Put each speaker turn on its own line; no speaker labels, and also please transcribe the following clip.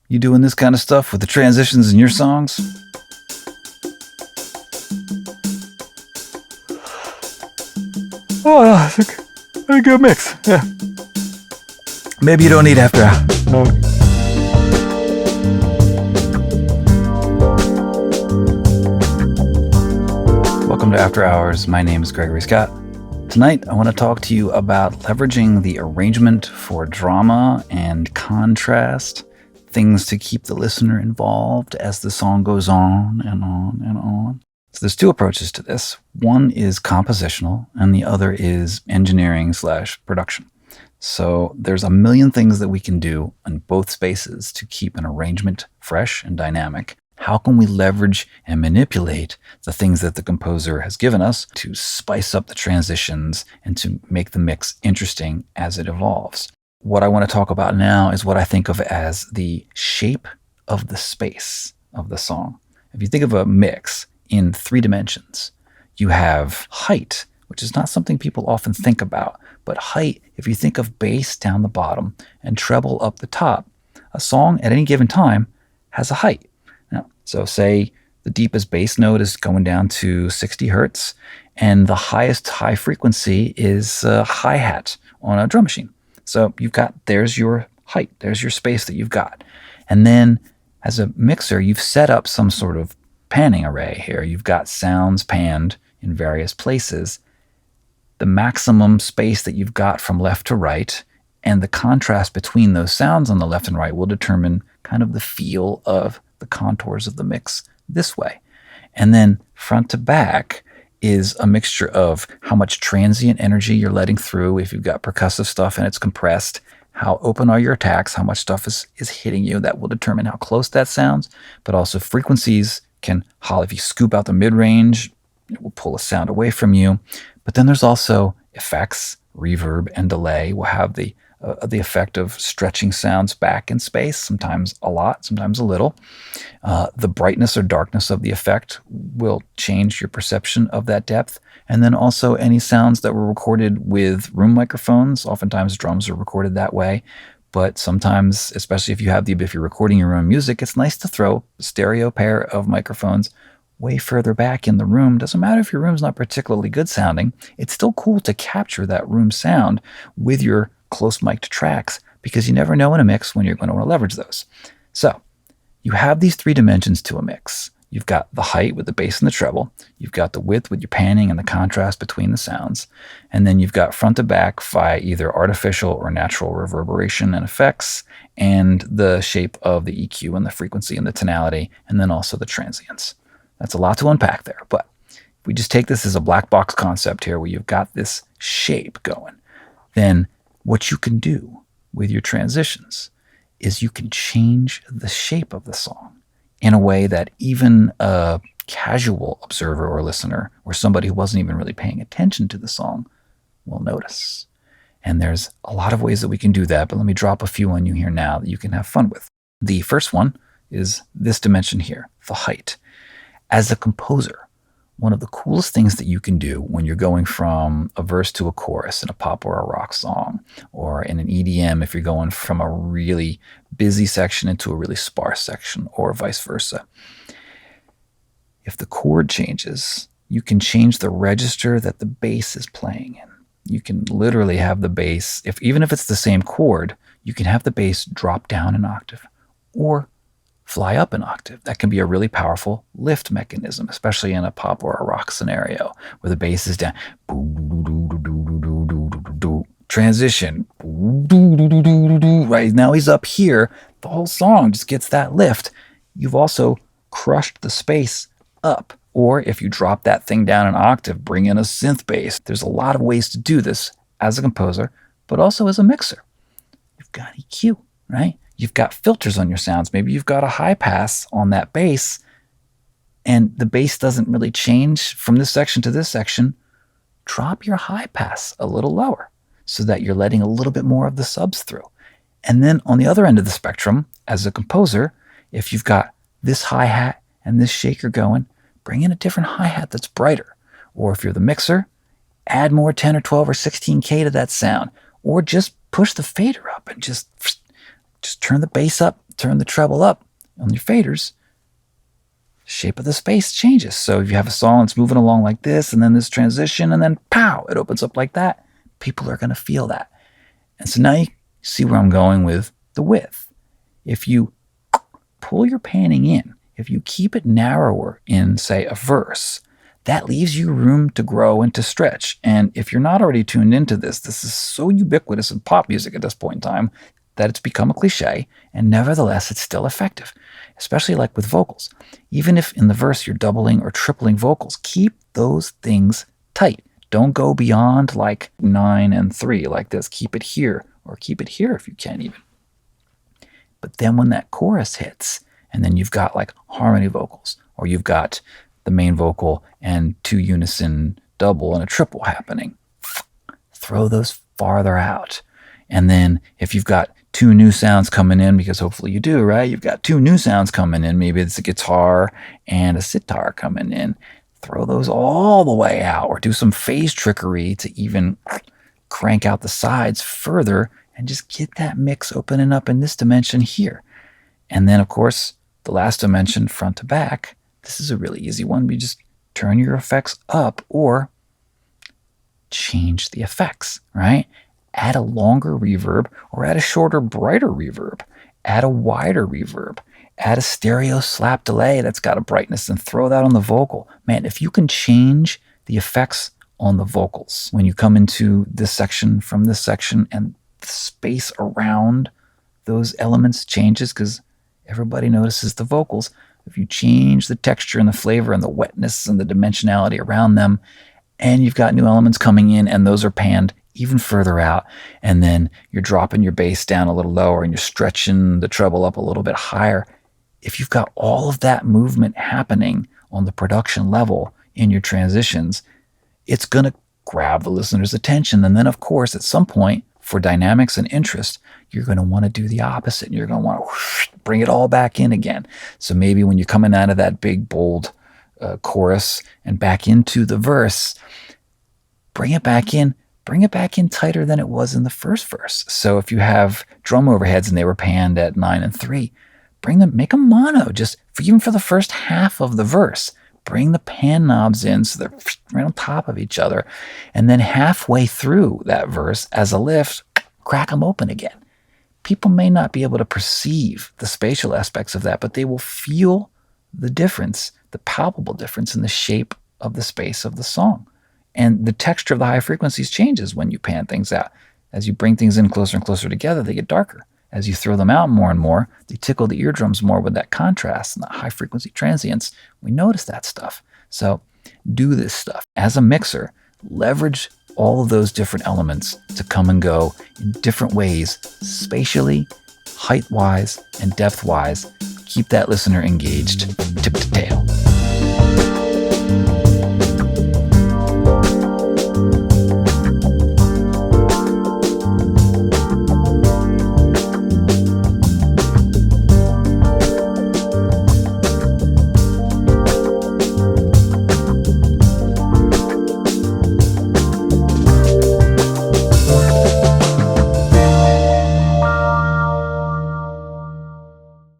You doing this kind of stuff with the transitions in your songs?
Oh, it's a good mix. Yeah.
Maybe you don't need after. Welcome to After Hours. My name is Gregory Scott. Tonight, I want to talk to you about leveraging the arrangement for drama and contrast, things to keep the listener involved as the song goes on and on and on. So there's two approaches to this. One is compositional, and the other is engineering/production. So there's a million things that we can do in both spaces to keep an arrangement fresh and dynamic. How can we leverage and manipulate the things that the composer has given us to spice up the transitions and to make the mix interesting as it evolves? What I want to talk about now is what I think of as the shape of the space of the song. If you think of a mix in 3 dimensions, you have height, which is not something people often think about, but height, if you think of bass down the bottom and treble up the top, a song at any given time has a height. So say the deepest bass note is going down to 60 hertz, and the highest high frequency is a hi-hat on a drum machine. So there's your height, there's your space that you've got. And then as a mixer, you've set up some sort of panning array here. You've got sounds panned in various places. The maximum space that you've got from left to right and the contrast between those sounds on the left and right will determine kind of the feel of the contours of the mix this way. And then front to back is a mixture of how much transient energy you're letting through. If you've got percussive stuff and it's compressed, how open are your attacks, how much stuff is hitting you. That will determine how close that sounds. But also frequencies can holler. If you scoop out the mid-range, it will pull a sound away from you. But then there's also effects, reverb, and delay will have the effect of stretching sounds back in space, sometimes a lot, sometimes a little. The brightness or darkness of the effect will change your perception of that depth. And then also any sounds that were recorded with room microphones. Oftentimes drums are recorded that way. But sometimes, especially if you're recording your own music, it's nice to throw a stereo pair of microphones way further back in the room. Doesn't matter if your room's not particularly good sounding. It's still cool to capture that room sound with your close mic'd tracks, because you never know in a mix when you're going to want to leverage those. So you have these 3 dimensions to a mix. You've got the height with the bass and the treble. You've got the width with your panning and the contrast between the sounds. And then you've got front to back via either artificial or natural reverberation and effects, and the shape of the EQ and the frequency and the tonality, and then also the transients. That's a lot to unpack there. But if we just take this as a black box concept here where you've got this shape going, then what you can do with your transitions is you can change the shape of the song in a way that even a casual observer or listener, or somebody who wasn't even really paying attention to the song, will notice. And there's a lot of ways that we can do that, but let me drop a few on you here now that you can have fun with. The first one is this dimension here, the height. As a composer, one of the coolest things that you can do when you're going from a verse to a chorus in a pop or a rock song, or in an EDM if you're going from a really busy section into a really sparse section, or vice versa. If the chord changes, you can change the register that the bass is playing in. You can literally have the bass, even if it's the same chord, you can have the bass drop down an octave or fly up an octave. That can be a really powerful lift mechanism, especially in a pop or a rock scenario where the bass is down. Transition. Right now he's up here. The whole song just gets that lift. You've also crushed the space up. Or if you drop that thing down an octave, bring in a synth bass. There's a lot of ways to do this as a composer, but also as a mixer. You've got EQ, right? You've got filters on your sounds. Maybe you've got a high pass on that bass, and the bass doesn't really change from this section to this section. Drop your high pass a little lower so that you're letting a little bit more of the subs through. And then on the other end of the spectrum, as a composer, if you've got this hi-hat and this shaker going, bring in a different hi-hat that's brighter. Or if you're the mixer, add more 10 or 12 or 16K to that sound. Or just push the fader up and just turn the bass up turn the treble up on your faders, shape of the space changes. So if you have a song that's moving along like this, and then this transition, and then pow, it opens up like that, people are going to feel that. And so now you see where I'm going with the width. If you pull your panning in, if you keep it narrower in, say, a verse, that leaves you room to grow and to stretch. And if you're not already tuned into this is so ubiquitous in pop music at this point in time that it's become a cliche, and nevertheless it's still effective, especially like with vocals. Even if in the verse you're doubling or tripling vocals, keep those things tight. Don't go beyond like 9 and 3 like this. Keep it here, or keep it here if you can even. But then when that chorus hits, and then you've got like harmony vocals, or you've got the main vocal and 2 unison double and a triple happening, throw those farther out. And then if you've got 2 new sounds coming in, because hopefully you do, right? You've got 2 new sounds coming in. Maybe it's a guitar and a sitar coming in. Throw those all the way out, or do some phase trickery to even crank out the sides further and just get that mix opening up in this dimension here. And then, of course, the last dimension, front to back, this is a really easy one. You just turn your effects up or change the effects, right? Add a longer reverb, or add a shorter, brighter reverb. Add a wider reverb. Add a stereo slap delay that's got a brightness, and throw that on the vocal. Man, if you can change the effects on the vocals when you come into this section from this section, and the space around those elements changes because everybody notices the vocals. If you change the texture and the flavor and the wetness and the dimensionality around them, and you've got new elements coming in, and those are panned even further out, and then you're dropping your bass down a little lower and you're stretching the treble up a little bit higher. If you've got all of that movement happening on the production level in your transitions, it's going to grab the listener's attention. And then, of course, at some point, for dynamics and interest, you're going to want to do the opposite. You're going to want to bring it all back in again. So maybe when you're coming out of that big, bold chorus and back into the verse, bring it back in tighter than it was in the first verse. So if you have drum overheads and they were panned at 9 and 3, make them mono, even for the first half of the verse. Bring the pan knobs in so they're right on top of each other. And then halfway through that verse, as a lift, crack them open again. People may not be able to perceive the spatial aspects of that, but they will feel the difference, the palpable difference in the shape of the space of the song. And the texture of the high frequencies changes when you pan things out. As you bring things in closer and closer together, they get darker. As you throw them out more and more, they tickle the eardrums more with that contrast and the high frequency transients. We notice that stuff. So do this stuff. As a mixer, leverage all of those different elements to come and go in different ways, spatially, height-wise, and depth-wise. Keep that listener engaged tip to tail.